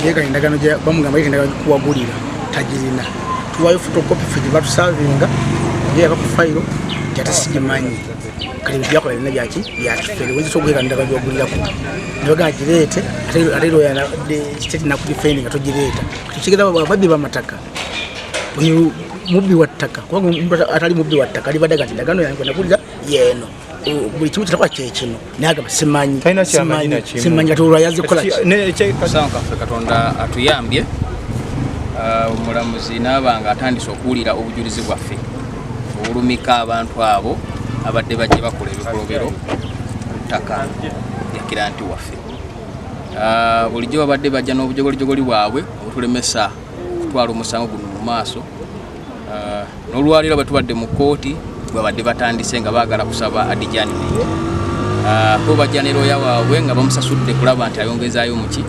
yega indagano je bamugamba indagano kuwagulira tajirina tuwayo photocopy fiji batusavinga je aba ku file jata sijimanyi kali byako bina byaki byakifere wenzi sogweka indagano yogulira ko ndoga girete atero ya state na kudifending atojireta tuchigeza babbi bamataka uyu mubbi wattaka kwa atali mubbi wattaka ali badaga indagano yangu nakulira yeno buli kimu kitakwa kyekino nagamba simanyi simanyi atulwa yaze kola kusanga Katonda atuyambye omulamuzi nabanga atandise okuwulira obujulizi bwaffe obulumika abantu abo abadde bajje bakola ebikolobero ttaka yakira nti waffe bulijjo babadde bajja n'obujogoli bwabwe obutulemesa kutwala omusango guno mu maaso n'olwaliro batubadde mu kooti babadde batandise nga baagala kusaba Adijani ko bajjanero yawaabwe nga bamusasudde kulaba nti ayongezaayo muki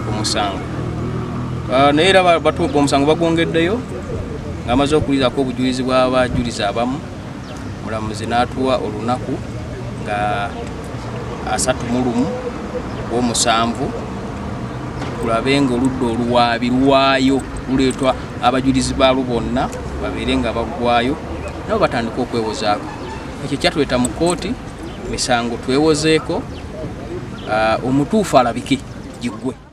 omusango naye era batuuka omusango bagwongeddeyo ng'amaze okulizaako obujulizi bw'abajulizi abamu mulamuzi n'atuwa olunaku nga 31 w'omusanvu tulabe nga oludda oluwaabi lwayo luleetwa abajulizi baalwo bonna babeere nga baggwayo nabo batandika okwewozaako ekyo kyatuleta mu kooti misango twewozeeko omutuufu alabike giggwe